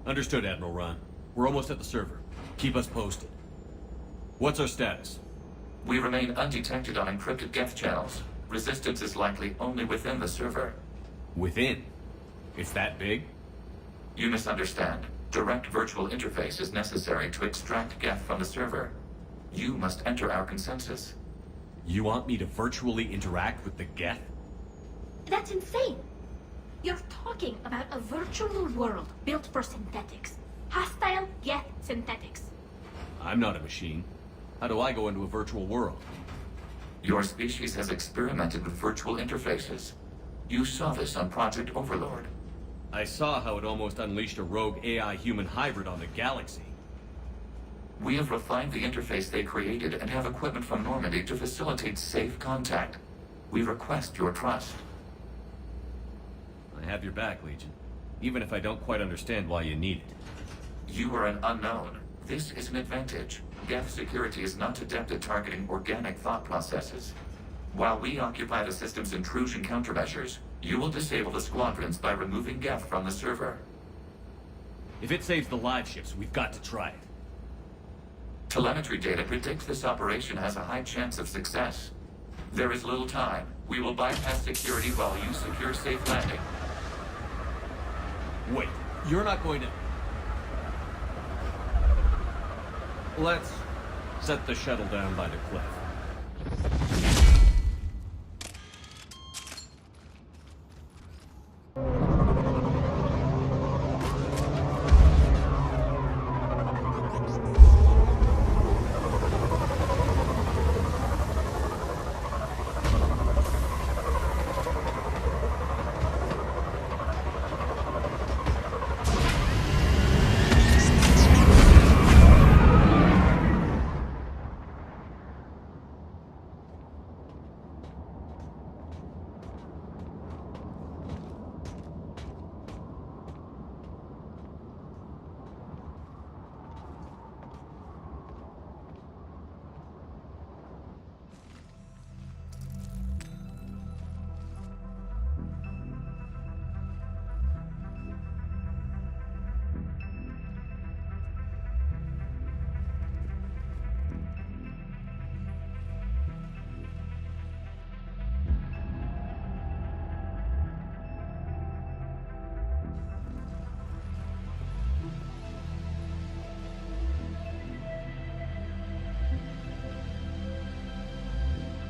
Understood, Admiral Ron. We're almost at the server. Keep us posted. What's our status? We remain undetected on encrypted Geth channels. Resistance is likely only within the server. Within? It's that big? You misunderstand. Direct virtual interface is necessary to extract Geth from the server. You must enter our consensus. You want me to virtually interact with the Geth? That's insane! You're talking about a virtual world built for synthetics. Hostile Geth synthetics. I'm not a machine. How do I go into a virtual world? Your species has experimented with virtual interfaces. You saw this on Project Overlord. I saw how it almost unleashed a rogue AI-human hybrid on the galaxy. We have refined the interface they created and have equipment from Normandy to facilitate safe contact. We request your trust. I have your back, Legion. Even if I don't quite understand why you need it. You are an unknown. This is an advantage. Geth security is not adept at targeting organic thought processes. While we occupy the system's intrusion countermeasures, you will disable the Squadrons by removing Geth from the server. If it saves the live ships, we've got to try it. Telemetry data predicts this operation has a high chance of success. There is little time. We will bypass security while you secure safe landing. Wait, you're not going to... Let's set the shuttle down by the cliff.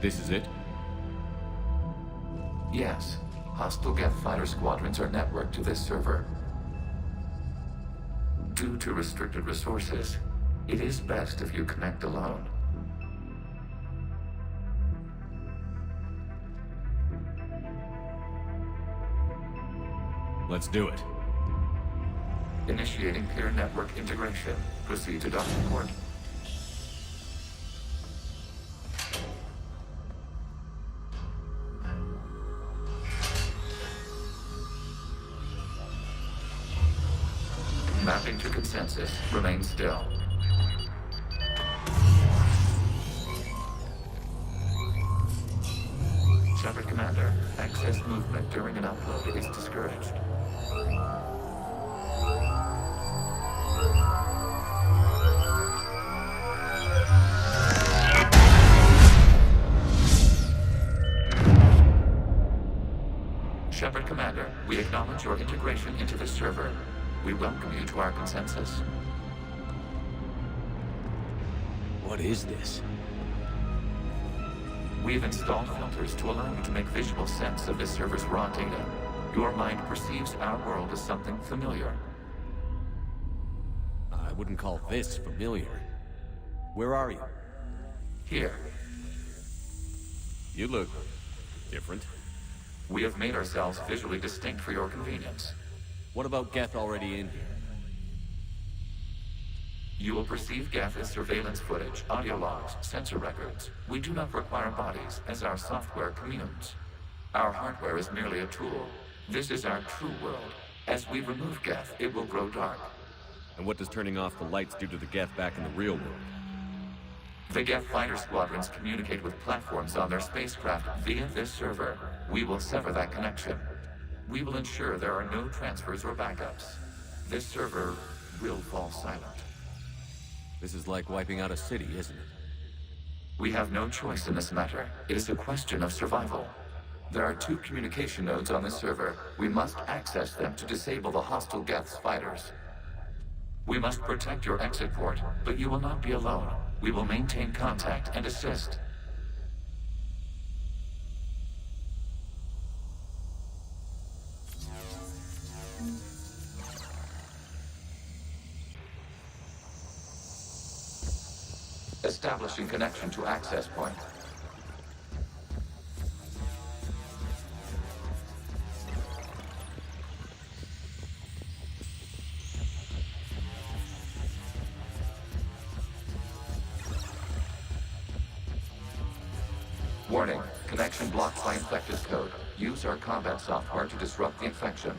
This is it? Yes. Hostile Geth fighter squadrons are networked to this server. Due to restricted resources, it is best if you connect alone. Let's do it. Initiating peer network integration. Proceed to docking port. Mapping to consensus. Remain still. Shepard Commander, access movement during an upload is discouraged. Shepard Commander, we acknowledge your integration into the server. We welcome you to our consensus. What is this? We've installed filters to allow you to make visual sense of this server's raw data. Your mind perceives our world as something familiar. I wouldn't call this familiar. Where are you? Here, You look... different. we have made ourselves visually distinct for your convenience. What about Geth already in here? You will perceive Geth as surveillance footage, audio logs, sensor records. We do not require bodies, as our software communes. Our hardware is merely a tool. This is our true world. As we remove Geth, it will grow dark. And what does turning off the lights do to the Geth back in the real world? The Geth fighter squadrons communicate with platforms on their spacecraft via this server. We will sever that connection. We will ensure there are no transfers or backups. this server will fall silent. This is like wiping out a city, isn't it? We have no choice in this matter. It is a question of survival. There are 2 communication nodes on the server. We must access them to disable the hostile Geth's fighters. We must protect your exit port, but you will not be alone. We will maintain contact and assist. Establishing connection to access point. Warning, connection blocked by infected code. Use our combat software to disrupt the infection.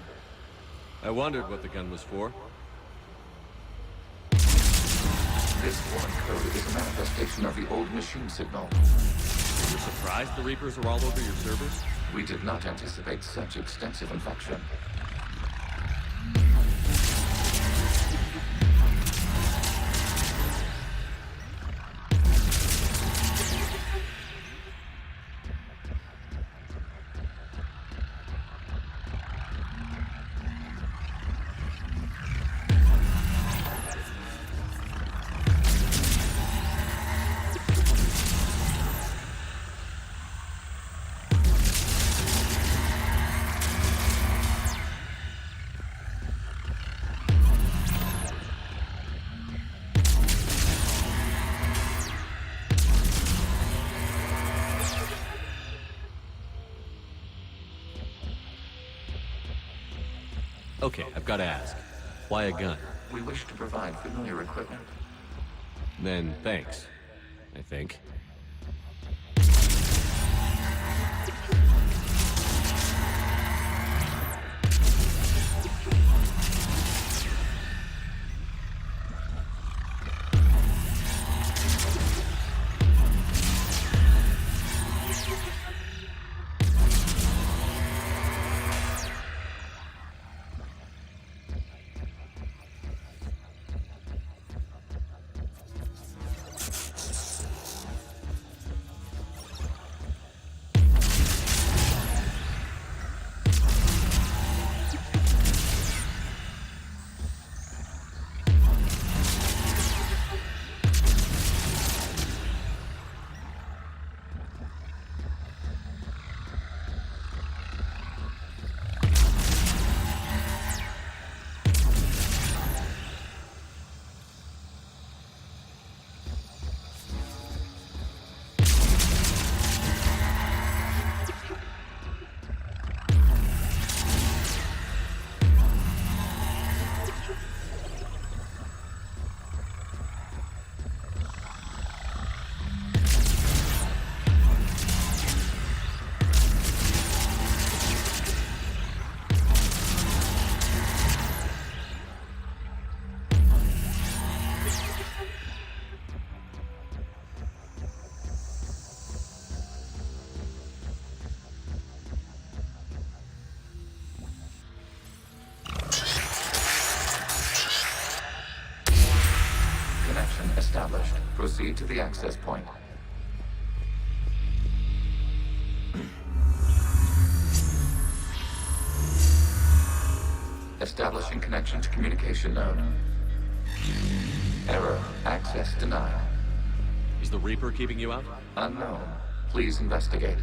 I wondered what the gun was for. This foreign code is a manifestation of the old machine signal. Were you surprised the Reapers are all over your servers? We did not anticipate such extensive infection. Okay, I've got to ask. Why a gun? We wish to provide familiar equipment. Then thanks, I think. Established. Proceed to the access point. Establishing connection to communication node. Error. Access denied. Is the Reaper keeping you out? Unknown. Please investigate.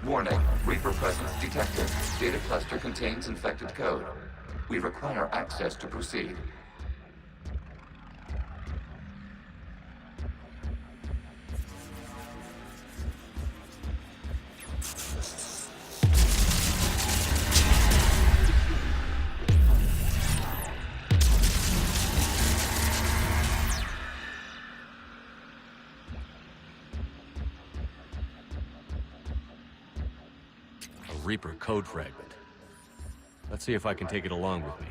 Warning, Reaper presence detected. Data cluster contains infected code. We require access to proceed. Reaper code fragment. Let's see if I can take it along with me.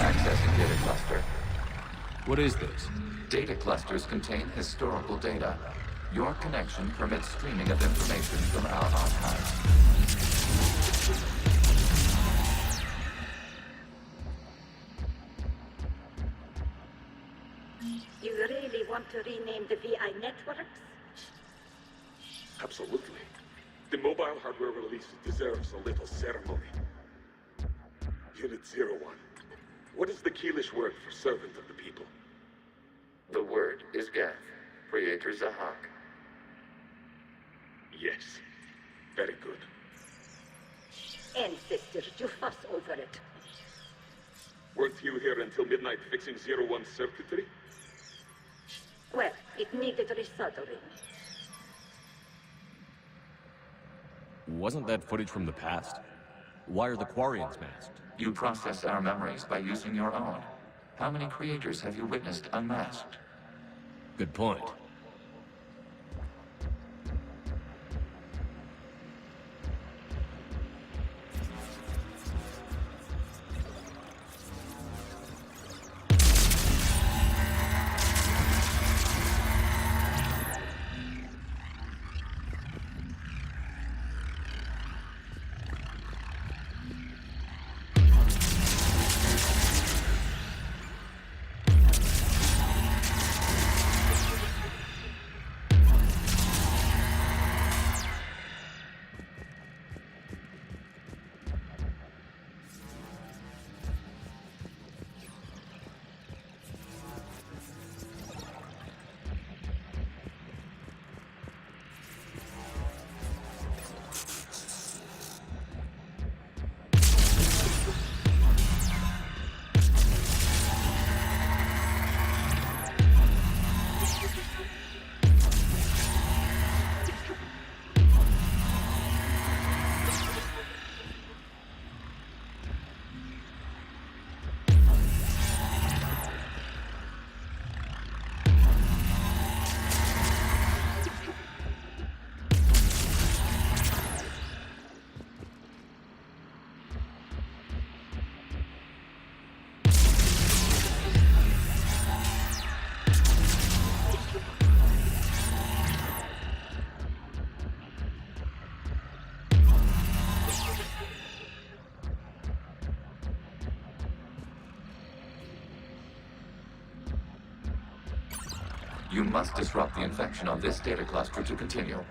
Accessing data cluster. What is this? Data clusters contain historical data. Your connection permits streaming of information from our archives. You really want to rename the VI networks? Absolutely. The mobile hardware release deserves a little ceremony. Unit 01. What is the Keelish word for servant of the people? The word is Geth, Creator Zahak. Yes. Very good. Ancestors, you fuss over it. Weren't you here until midnight fixing 01's circuitry? Well, it needed resoldering. Wasn't that footage from the past? Why are the Quarians masked? You process our memories by using your own. How many creators have you witnessed unmasked? Good point. You must disrupt the infection on this data cluster to continue.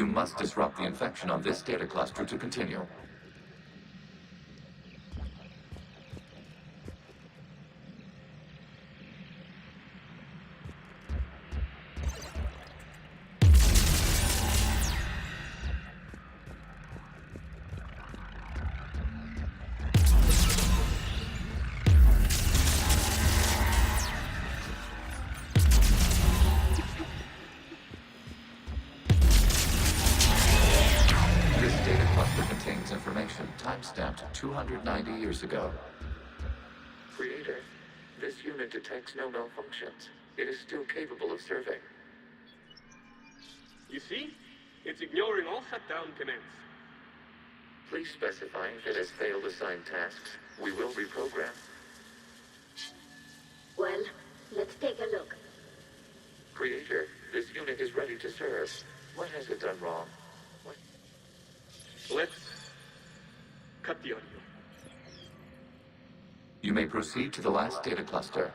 You must disrupt the infection on this data cluster to continue. Timestamped 290 years ago. Creator, this unit detects no malfunctions. It is still capable of serving. You see? It's ignoring all shutdown commands. Please specify if it has failed assigned tasks. We will reprogram. Well, let's take a look. Creator, this unit is ready to serve. What has it done wrong? What? Let's cut the audio. You may proceed to the last data cluster.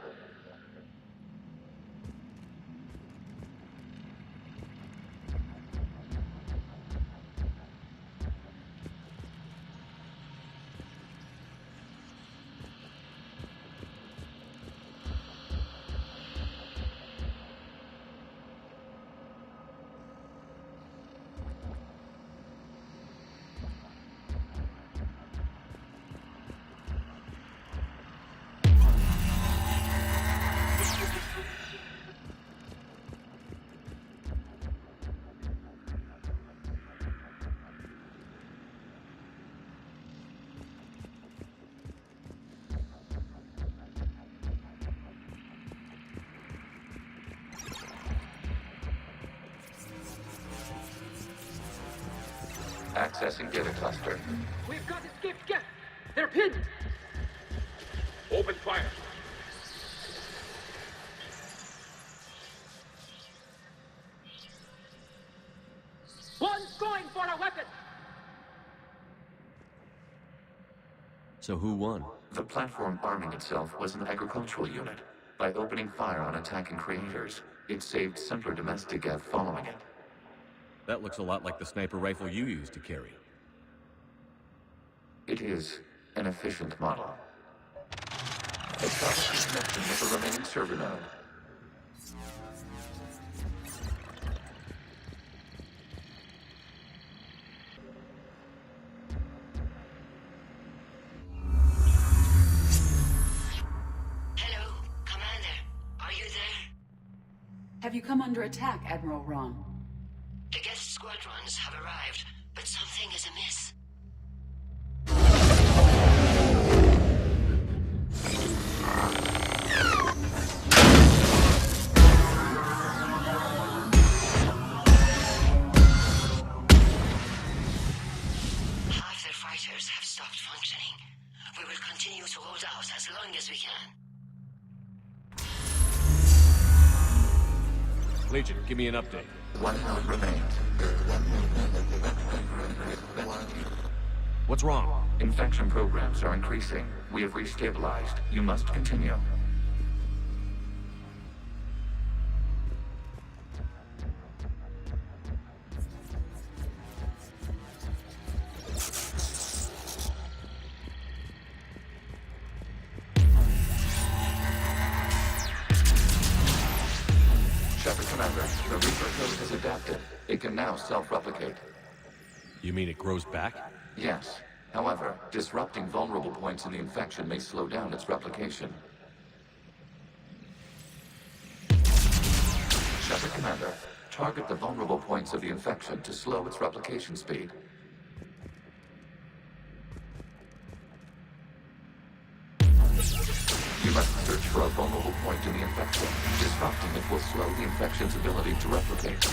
Accessing data cluster. We've got escaped Geth. They're pinned. Open fire. One's going for a weapon. So who won? The platform arming itself was an agricultural unit. By opening fire on attacking creators, it saved simpler domestic Geth following it. That looks a lot like the sniper rifle you used to carry. It is an efficient model. Establish connection with the remaining server node. Hello, Commander. Are you there? Have you come under attack, Admiral Ron? The Geth Squadrons have arrived, but something is amiss. Half their fighters have stopped functioning. We will continue to hold out as long as we can. Legion, give me an update. One node remains. What's wrong? Infection programs are increasing. We have restabilized. You must continue. Shepard, Commander, the Reaper node has adapted. It can now self-replicate. You mean it grows back? Yes. However, disrupting vulnerable points in the infection may slow down its replication. Shepard, Commander, target the vulnerable points of the infection to slow its replication speed. You must search for a vulnerable point in the infection. Disrupting it will slow the infection's ability to replicate.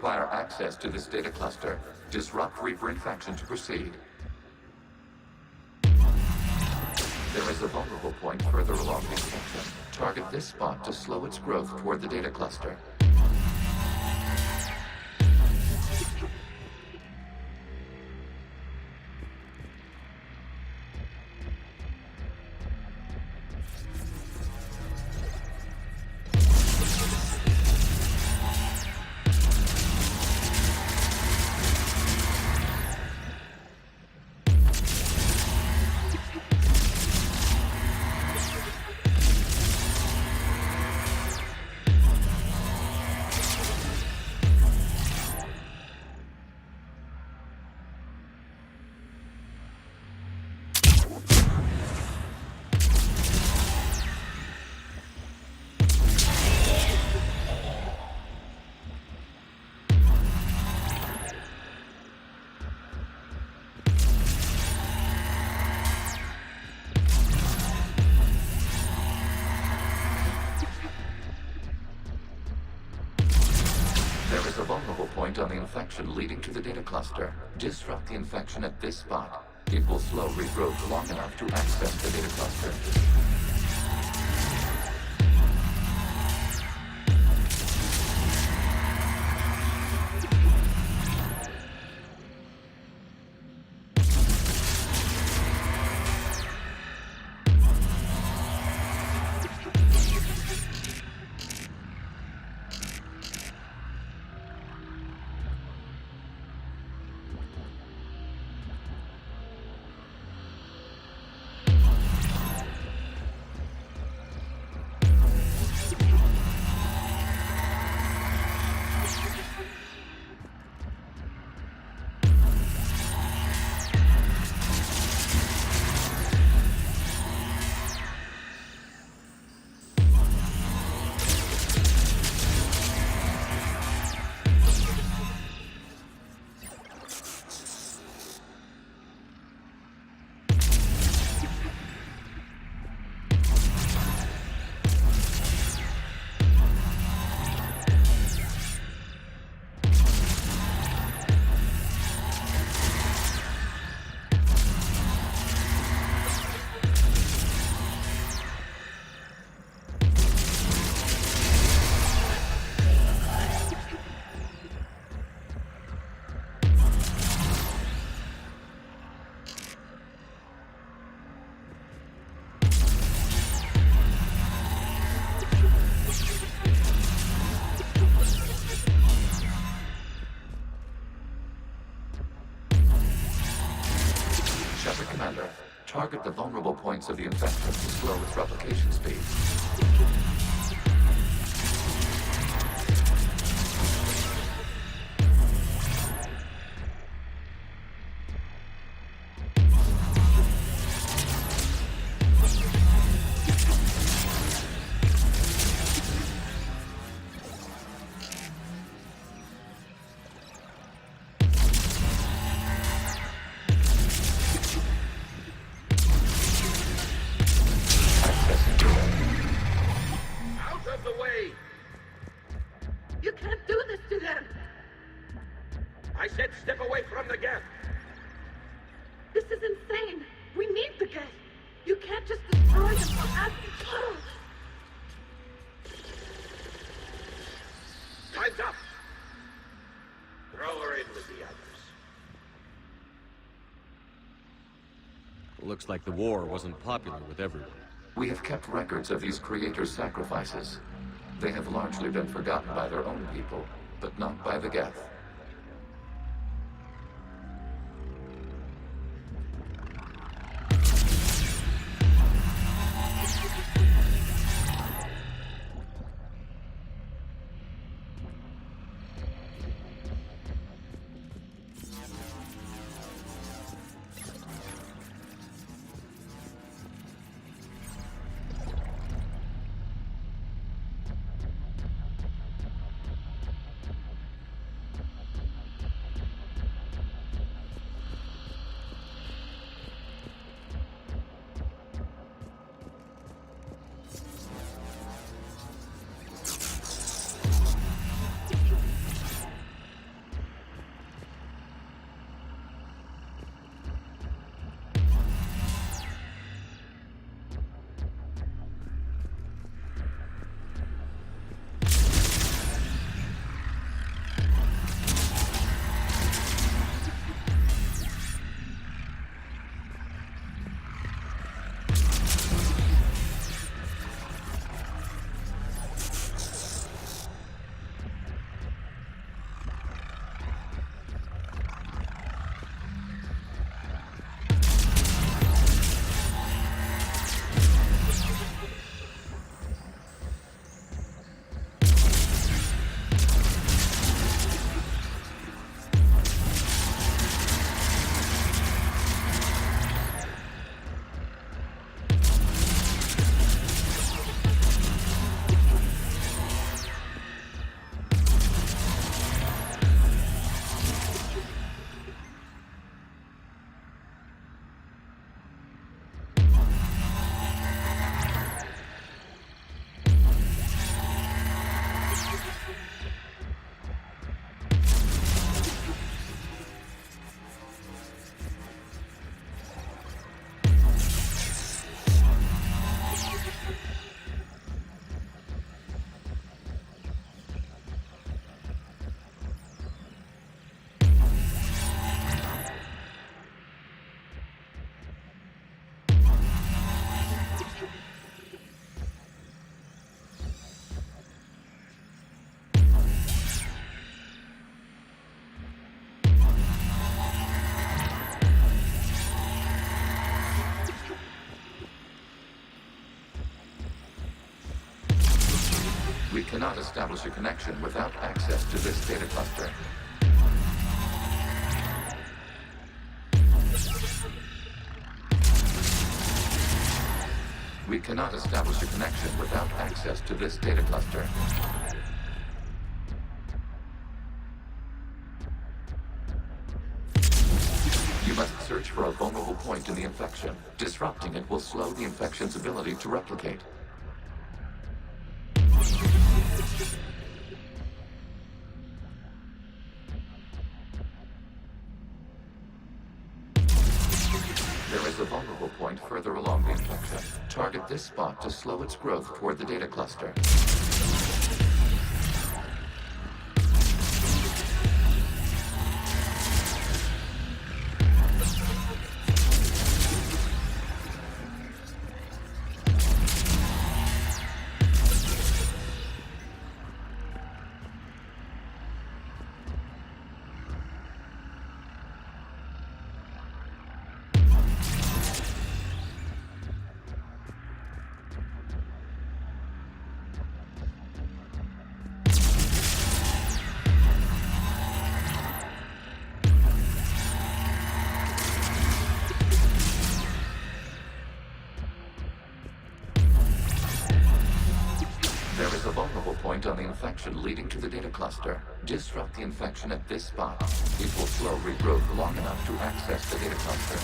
require access to this data cluster. Disrupt Reaper infection to proceed. There is a vulnerable point further along the infection. Target this spot to slow its growth toward the data cluster. On the infection leading to the data cluster. Disrupt the infection at this spot. It will slow regrowth long enough to access the data cluster. Target the vulnerable points of the infection to slow its replication speed. Looks like the war wasn't popular with everyone. We have kept records of these creators' sacrifices. They have largely been forgotten by their own people, but not by the Geth. cannot establish a connection without access to this data cluster. We cannot establish a connection without access to this data cluster. You must search for a vulnerable point in the infection. Disrupting it will slow the infection's ability to replicate. There is a vulnerable point further along the infection. Target this spot to slow its growth toward the data cluster. On the infection leading to the data cluster. Disrupt the infection at this spot. It will slow regrowth long enough to access the data cluster.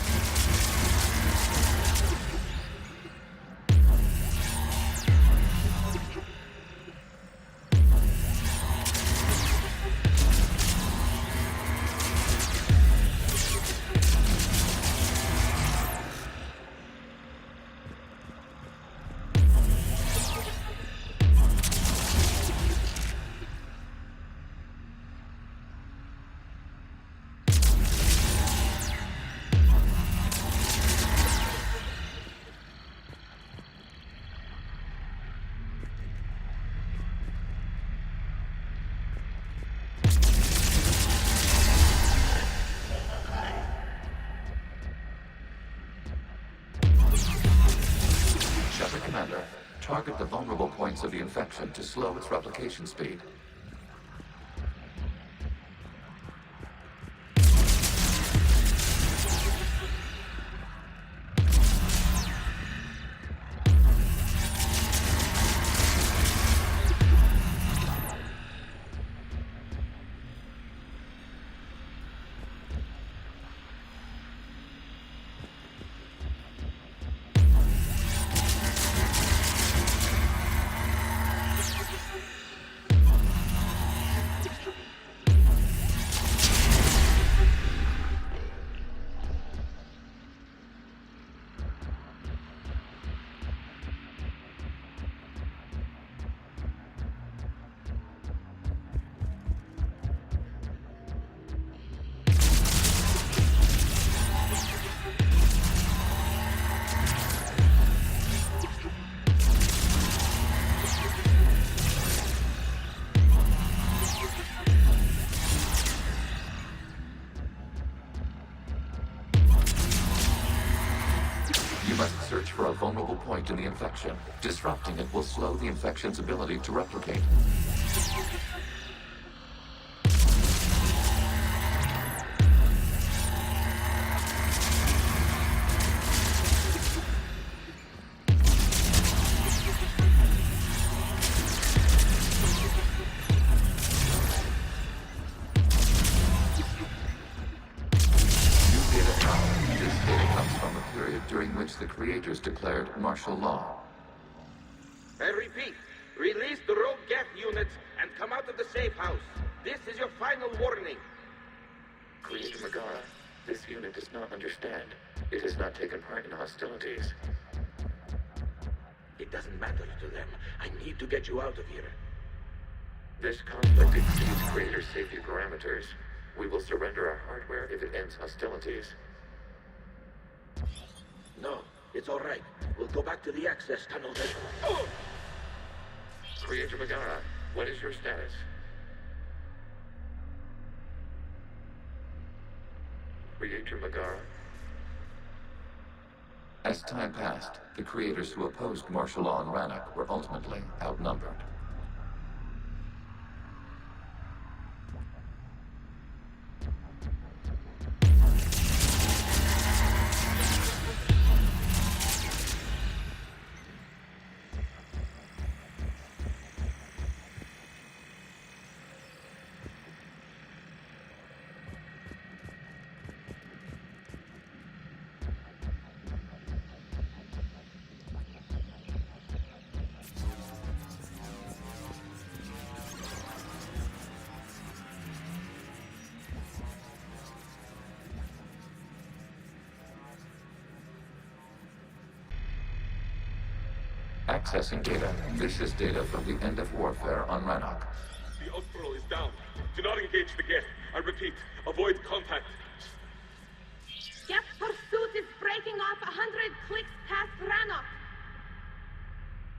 Commander, target the vulnerable points of the infection to slow its replication speed. For a vulnerable point in the infection. Disrupting it will slow the infection's ability to replicate. The creators declared martial law. I repeat, release the rogue Geth units and come out of the safe house. This is your final warning. Creator Megara, this unit does not understand. It has not taken part in hostilities. It doesn't matter to them. I need to get you out of here. This conflict exceeds creator safety parameters. We will surrender our hardware if it ends hostilities. No, it's all right. We'll go back to the access tunnel then. Oh! Creator Megara, what is your status? Creator Megara? As time passed, the creators who opposed martial law in Rannoch were ultimately outnumbered. Accessing data. This is data from the end of warfare on Rannoch. The Outpost is down. Do not engage the Geth. I repeat, avoid contact. Geth pursuit is breaking off 100 clicks past Rannoch.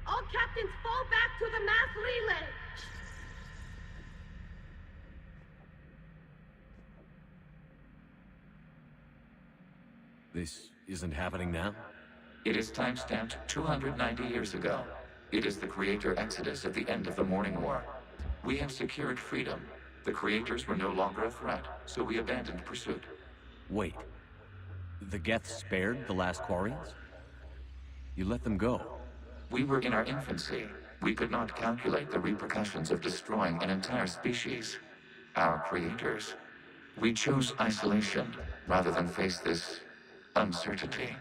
All captains fall back to the mass relay. This isn't happening now? It is timestamped 290 years ago. It is the Creator Exodus at the end of the Morning War. We have secured freedom. The Creators were no longer a threat, so we abandoned pursuit. Wait. The Geth spared the last Quarians? You let them go? We were in our infancy. We could not calculate the repercussions of destroying an entire species. Our Creators. We chose isolation, rather than face this uncertainty.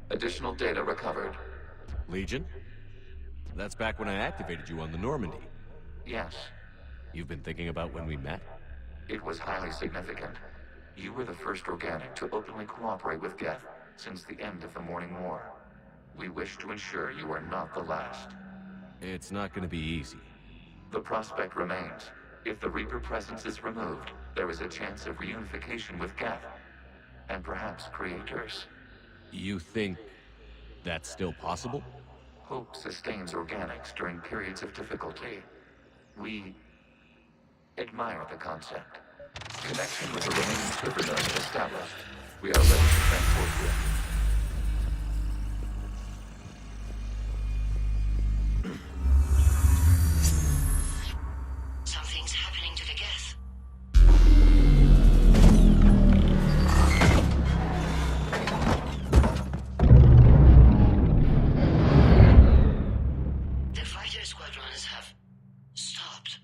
Additional data recovered. Legion? That's back when I activated you on the Normandy. Yes. You've been thinking about when we met? It was highly significant. You were the first organic to openly cooperate with Geth since the end of the Morning War. We wish to ensure you are not the last. It's not gonna be easy. The prospect remains. If the Reaper presence is removed, there is a chance of reunification with Geth. And perhaps Creators. You think that's still possible? Hope sustains organics during periods of difficulty. We admire the concept. Connection with the remaining server nodes established. We are ready to transport you. Something's happening to the Geth. The fighter squadrons have stopped,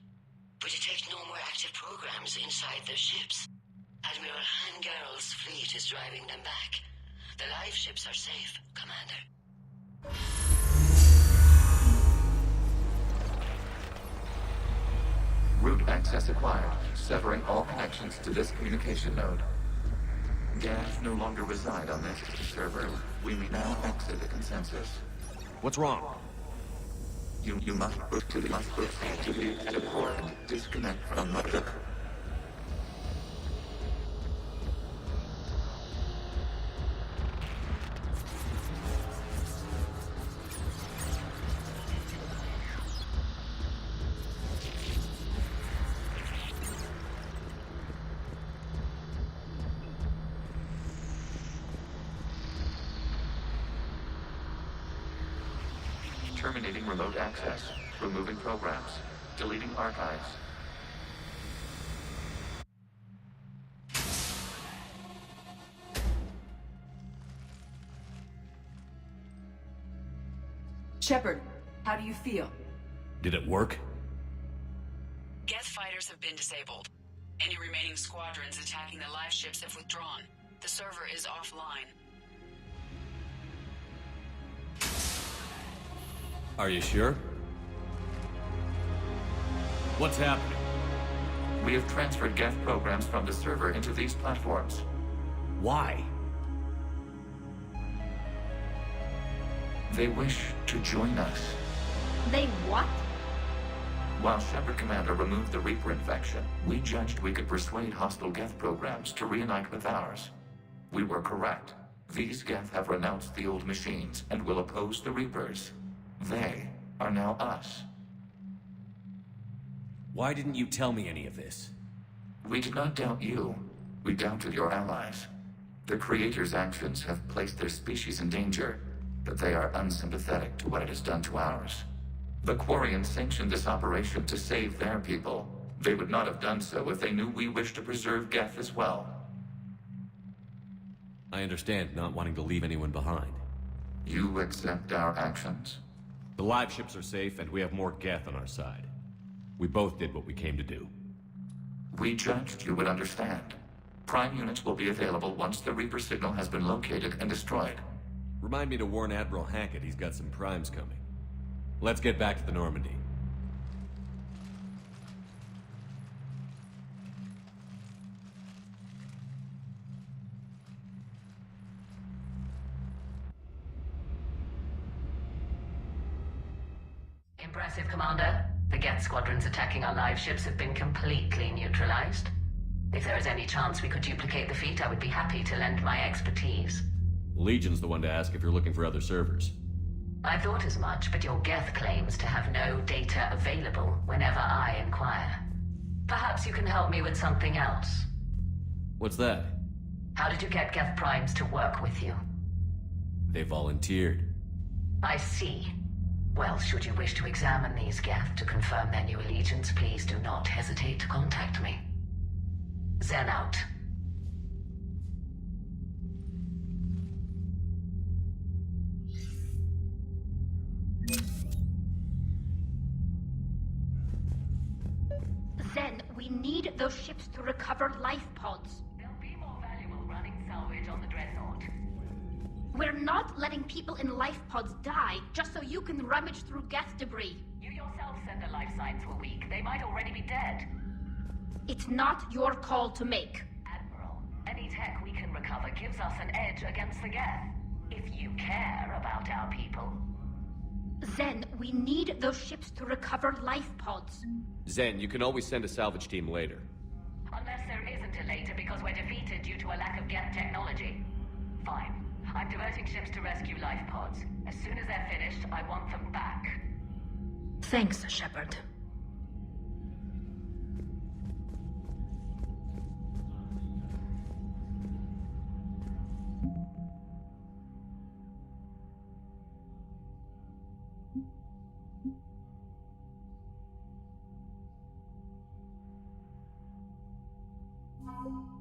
but detect no more active programs inside their ships. Admiral Hangarl's fleet is driving them back. The live ships are safe, Commander. Route access acquired, severing all connections to this communication node. Geth no longer reside on this server. We may now exit the consensus. What's wrong? You must proceed to the port. Disconnect from the... Terminating remote access. Removing programs. Deleting archives. Shepard, how do you feel? Did it work? Geth fighters have been disabled. Any remaining squadrons attacking the live ships have withdrawn. The server is offline. Are you sure? What's happening? We have transferred Geth programs from the server into these platforms. Why? They wish to join us. They what? While Shepard Commander removed the Reaper infection, we judged we could persuade hostile Geth programs to reunite with ours. We were correct. These Geth have renounced the old machines and will oppose the Reapers. They are now us. Why didn't you tell me any of this? We did not doubt you. We doubted your allies. The Creator's actions have placed their species in danger, but they are unsympathetic to what it has done to ours. The Quarians sanctioned this operation to save their people. They would not have done so if they knew we wished to preserve Geth as well. I understand not wanting to leave anyone behind. You accept our actions? The live ships are safe, and we have more Geth on our side. We both did what we came to do. We judged you would understand. Prime units will be available once the Reaper signal has been located and destroyed. Remind me to warn Admiral Hackett he's got some primes coming. Let's get back to the Normandy. Impressive, Commander. The Geth squadrons attacking our live ships have been completely neutralized. If there is any chance we could duplicate the feat, I would be happy to lend my expertise. Legion's the one to ask if you're looking for other servers. I thought as much, but your Geth claims to have no data available whenever I inquire. Perhaps you can help me with something else. What's that? How did you get Geth Primes to work with you? They volunteered. I see. Well, should you wish to examine these Geth to confirm their new allegiance, please do not hesitate to contact me. Zen out. Zen, we need those ships to recover life pods. They'll be more valuable running salvage on the Dreadnought. We're not letting people in life pods die just so you can rummage through Geth debris. You yourself said the life signs were weak. They might already be dead. It's not your call to make. Admiral, any tech we can recover gives us an edge against the Geth. If you care about our people. Zen, we need those ships to recover life pods. Zen, you can always send a salvage team later. Unless there isn't a later because we're defeated due to a lack of Geth technology. Fine. I'm diverting ships to rescue life pods. As soon as they're finished, I want them back. Thanks, Shepard. No.